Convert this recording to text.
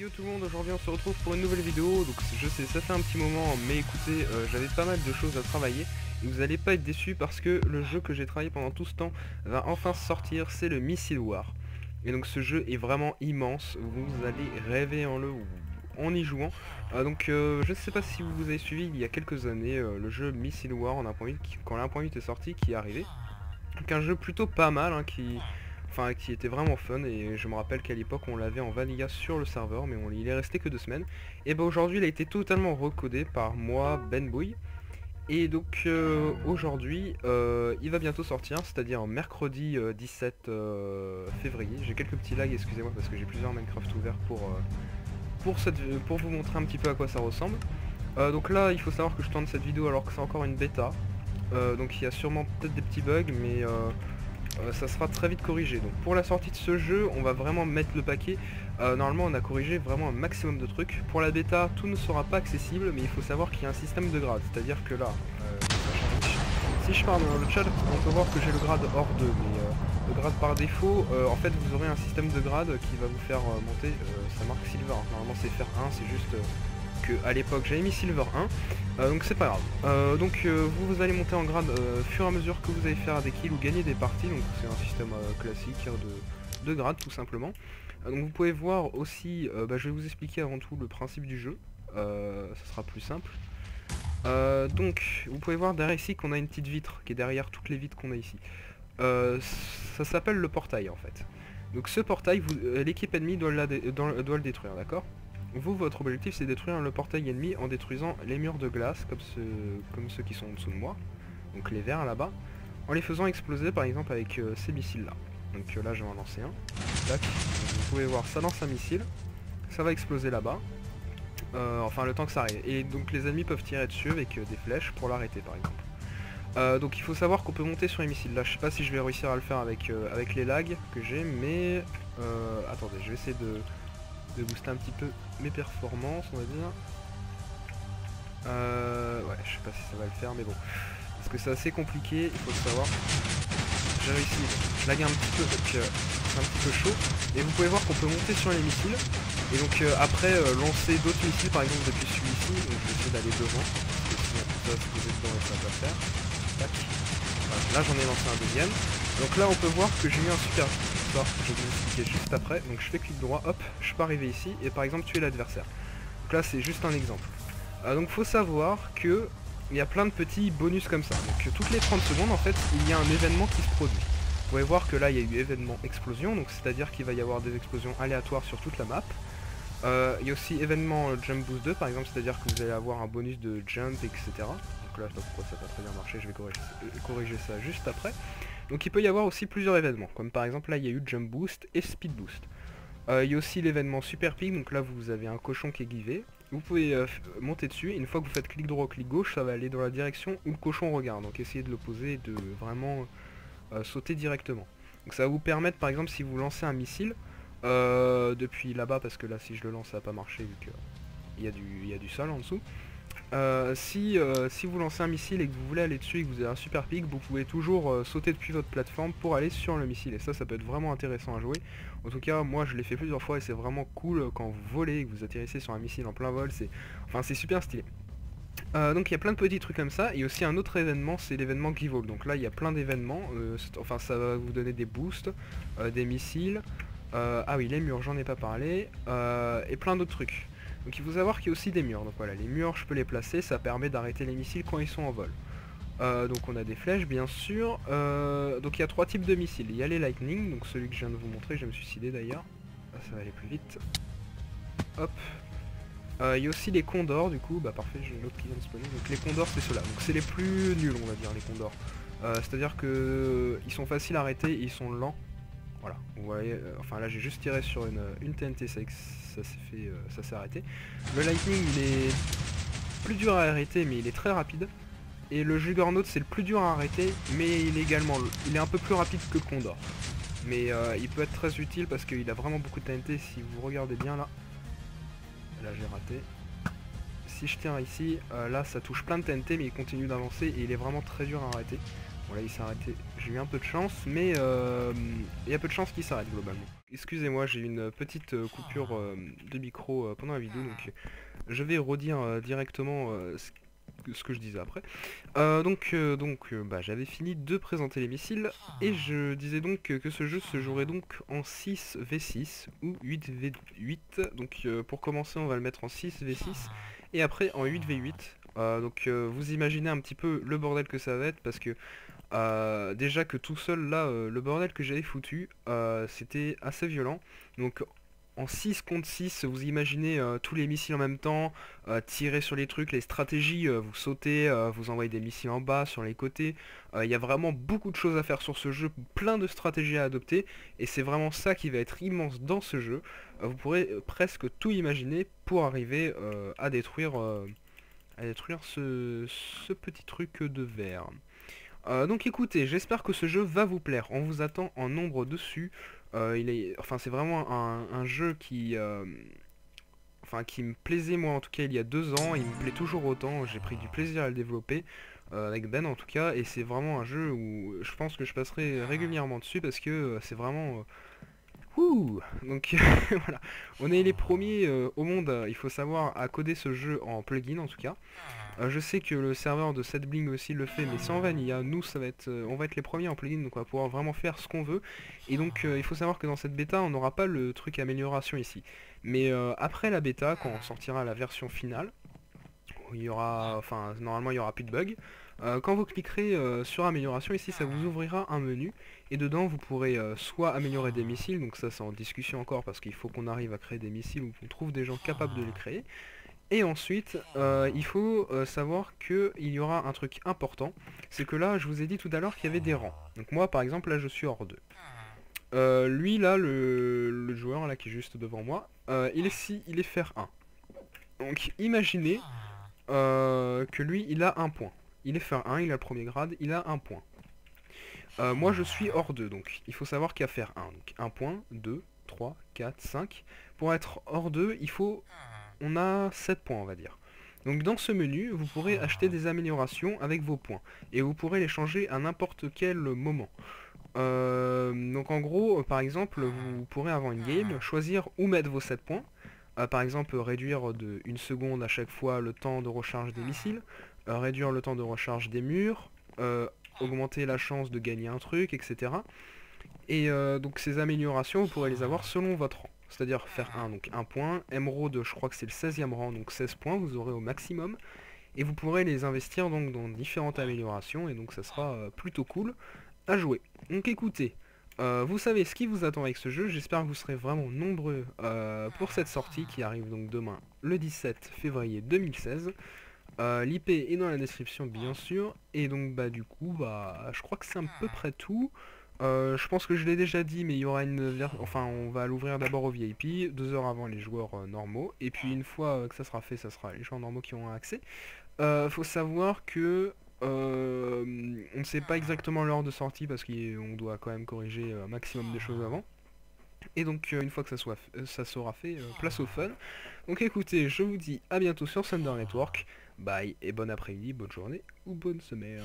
Yo tout le monde, aujourd'hui on se retrouve pour une nouvelle vidéo. Donc je sais, ça fait un petit moment, mais écoutez, j'avais pas mal de choses à travailler et vous allez pas être déçus parce que le jeu que j'ai travaillé pendant tout ce temps va enfin sortir, c'est le Missile War. Et donc ce jeu est vraiment immense, vous allez rêver en y jouant. Je ne sais pas si vous avez suivi il y a quelques années le jeu Missile War en 1.8 quand l'1.8 est sorti, qui est arrivé. Donc un jeu plutôt pas mal, hein, qui était vraiment fun, et je me rappelle qu'à l'époque on l'avait en vanilla sur le serveur, mais il est resté que 2 semaines. Et bah aujourd'hui il a été totalement recodé par moi, Ben Bouille. Et donc aujourd'hui il va bientôt sortir, c'est-à-dire mercredi 17 février. J'ai quelques petits lags, excusez-moi, parce que j'ai plusieurs Minecraft ouverts pour vous montrer un petit peu à quoi ça ressemble. Donc là il faut savoir que je tourne cette vidéo alors que c'est encore une bêta. Donc il y a sûrement peut-être des petits bugs, mais ça sera très vite corrigé. Donc pour la sortie de ce jeu, on va vraiment mettre le paquet. Normalement on a corrigé vraiment un maximum de trucs. Pour la bêta, tout ne sera pas accessible, mais il faut savoir qu'il y a un système de grade. C'est-à-dire que là, si je parle dans le chat, on peut voir que j'ai le grade hors 2, mais le grade par défaut, en fait vous aurez un système de grade qui va vous faire monter, ça marque Silver. Normalement c'est faire 1, c'est juste que à l'époque j'avais mis Silver 1, donc c'est pas grave. Vous allez monter en grade au fur et à mesure que vous allez faire des kills ou gagner des parties, donc c'est un système classique, hein, de grade tout simplement. Donc vous pouvez voir aussi, je vais vous expliquer avant tout le principe du jeu, ça sera plus simple. Donc vous pouvez voir derrière ici qu'on a une petite vitre qui est derrière toutes les vitres qu'on a ici. Ça s'appelle le portail en fait. Donc ce portail, l'équipe ennemie doit le détruire, d'accord? Vous, votre objectif, c'est détruire le portail ennemi en détruisant les murs de glace, comme ceux qui sont en dessous de moi, donc les verts là-bas, en les faisant exploser par exemple avec ces missiles-là. Donc là, je vais en lancer un. Tac. Donc, vous pouvez voir, ça lance un missile, ça va exploser là-bas, enfin le temps que ça arrive. Et donc les ennemis peuvent tirer dessus avec des flèches pour l'arrêter par exemple. Donc il faut savoir qu'on peut monter sur les missiles. Là, je sais pas si je vais réussir à le faire avec les lags que j'ai, mais attendez, je vais essayer de booster un petit peu mes performances, on va dire. Ouais, je sais pas si ça va le faire, mais bon. Parce que c'est assez compliqué, il faut le savoir. J'ai réussi, je lag un petit peu, donc c'est un petit peu chaud. Et vous pouvez voir qu'on peut monter sur les missiles. Et donc après, lancer d'autres missiles, par exemple depuis celui-ci. Donc je vais essayer d'aller devant. Parce que sinon, ça va se poser dedans et ça va pas le faire. Tac. Voilà, là j'en ai lancé un deuxième. Donc là on peut voir que j'ai eu un super sort, je vais vous expliquer juste après. Donc je fais clic droit, hop, je peux arriver ici et par exemple tuer l'adversaire. Donc là c'est juste un exemple. Donc faut savoir que il y a plein de petits bonus comme ça. Donc toutes les 30 secondes en fait il y a un événement qui se produit. Vous pouvez voir que là il y a eu événement explosion, donc c'est à dire qu'il va y avoir des explosions aléatoires sur toute la map. Il y a aussi événement Jump Boost 2 par exemple, c'est à dire que vous allez avoir un bonus de jump, etc. Donc là je sais pas pourquoi ça n'a pas très bien marché, je vais corriger ça juste après. Donc il peut y avoir aussi plusieurs événements, comme par exemple là il y a eu Jump Boost et Speed Boost. Il y a aussi l'événement Super Pig, donc là vous avez un cochon qui est givé. Vous pouvez monter dessus, et une fois que vous faites clic droit ou clic gauche, ça va aller dans la direction où le cochon regarde. Donc essayez de l'opposer et de vraiment sauter directement. Donc ça va vous permettre par exemple si vous lancez un missile depuis là-bas, parce que là si je le lance ça va pas marcher vu qu'il y a du sol en dessous. Si vous lancez un missile et que vous voulez aller dessus et que vous avez un super pic, vous pouvez toujours sauter depuis votre plateforme pour aller sur le missile, et ça peut être vraiment intéressant à jouer. En tout cas moi je l'ai fait plusieurs fois et c'est vraiment cool quand vous volez et que vous atterrissez sur un missile en plein vol, c'est super stylé. Donc il y a plein de petits trucs comme ça, et aussi un autre événement, c'est l'événement Give-All. Donc là il y a plein d'événements, ça va vous donner des boosts, des missiles, ah oui les murs j'en ai pas parlé, et plein d'autres trucs. Donc il faut savoir qu'il y a aussi des murs, donc voilà, les murs je peux les placer, ça permet d'arrêter les missiles quand ils sont en vol. Donc on a des flèches bien sûr, donc il y a 3 types de missiles, il y a les lightning, donc celui que je viens de vous montrer, je vais me suicider d'ailleurs, ça va aller plus vite, hop. Il y a aussi les condors du coup, bah parfait, j'ai l'autre qui vient de spawner, donc les condors c'est ceux-là, donc c'est les plus nuls on va dire les condors, c'est à dire que ils sont faciles à arrêter et ils sont lents. Voilà, vous voyez, enfin là j'ai juste tiré sur une TNT, ça s'est arrêté. Le lightning il est plus dur à arrêter mais il est très rapide. Et le juggernaut c'est le plus dur à arrêter mais il est un peu plus rapide que le condor. Mais il peut être très utile parce qu'il a vraiment beaucoup de TNT si vous regardez bien là. Là j'ai raté. Si je tiens ici, là ça touche plein de TNT mais il continue d'avancer et il est vraiment très dur à arrêter. Bon là il s'est arrêté, j'ai eu un peu de chance mais il y a peu de chance qu'il s'arrête globalement. excusez-moi, j'ai eu une petite coupure de micro pendant la vidéo, donc je vais redire directement ce que je disais après. Bah, j'avais fini de présenter les missiles, et je disais donc que ce jeu se jouerait donc en 6v6 ou 8v8. Donc pour commencer, on va le mettre en 6v6 et après en 8v8. Vous imaginez un petit peu le bordel que ça va être, parce que déjà que tout seul là, le bordel que j'avais foutu, c'était assez violent. Donc en 6 contre 6, vous imaginez tous les missiles en même temps, tirer sur les trucs, les stratégies, vous sautez, vous envoyez des missiles en bas, sur les côtés. Il y a vraiment beaucoup de choses à faire sur ce jeu, plein de stratégies à adopter, et c'est vraiment ça qui va être immense dans ce jeu. Vous pourrez presque tout imaginer pour arriver à détruire ce petit truc de verre. Donc écoutez, j'espère que ce jeu va vous plaire. On vous attend en nombre dessus. C'est vraiment un jeu qui me plaisait moi en tout cas il y a 2 ans. Il me plaît toujours autant. J'ai pris du plaisir à le développer avec Ben en tout cas. Et c'est vraiment un jeu où je pense que je passerai régulièrement dessus parce que c'est vraiment ouh. Donc voilà, on est les premiers au monde, il faut savoir, à coder ce jeu en plugin en tout cas. Je sais que le serveur de SetBling aussi le fait, mais sans vanilla. Nous, on va être les premiers en plugin, donc on va pouvoir vraiment faire ce qu'on veut. Et donc, il faut savoir que dans cette bêta, on n'aura pas le truc amélioration ici. Mais après la bêta, quand on sortira la version finale, où normalement il y aura plus de bugs. Quand vous cliquerez sur amélioration ici, ça vous ouvrira un menu, et dedans vous pourrez soit améliorer des missiles, donc ça c'est en discussion encore parce qu'il faut qu'on arrive à créer des missiles ou qu'on trouve des gens capables de les créer. Et ensuite, il faut savoir qu'il y aura un truc important, c'est que là, je vous ai dit tout à l'heure qu'il y avait des rangs. Donc moi, par exemple, là, je suis hors 2. Lui, là, le joueur là qui est juste devant moi, il est fer 1. Donc imaginez que lui, il a un point. Il est fer 1, il a le premier grade, il a un point. Moi, je suis hors 2, donc il faut savoir qu'il y a fer 1. Donc 1 point, 2, 3, 4, 5. Pour être hors 2, on a 7 points on va dire. Donc dans ce menu, vous pourrez acheter des améliorations avec vos points. Et vous pourrez les changer à n'importe quel moment. Donc en gros, par exemple, vous pourrez avant une game choisir où mettre vos 7 points. Par exemple, réduire de 1 seconde à chaque fois le temps de recharge des missiles. Réduire le temps de recharge des murs. Augmenter la chance de gagner un truc, etc. Et donc ces améliorations, vous pourrez les avoir selon votre rang. C'est-à-dire faire 1, donc 1 point. Emerald, je crois que c'est le 16e rang, donc 16 points, vous aurez au maximum. Et vous pourrez les investir donc dans différentes améliorations, et donc ça sera plutôt cool à jouer. Donc écoutez, vous savez ce qui vous attend avec ce jeu, j'espère que vous serez vraiment nombreux pour cette sortie qui arrive donc demain, le 17 février 2016. L'IP est dans la description bien sûr, et donc du coup, je crois que c'est à peu près tout. Je pense que je l'ai déjà dit, mais il y aura on va l'ouvrir d'abord aux VIP, 2 heures avant les joueurs normaux, et puis une fois que ça sera fait, ça sera les joueurs normaux qui auront accès. Faut savoir que on ne sait pas exactement l'heure de sortie parce qu'on doit quand même corriger un maximum de choses avant. Et donc une fois que ça sera fait, place au fun. Donc écoutez, je vous dis à bientôt sur Thunder Network. Bye et bon après-midi, bonne journée ou bonne semaine.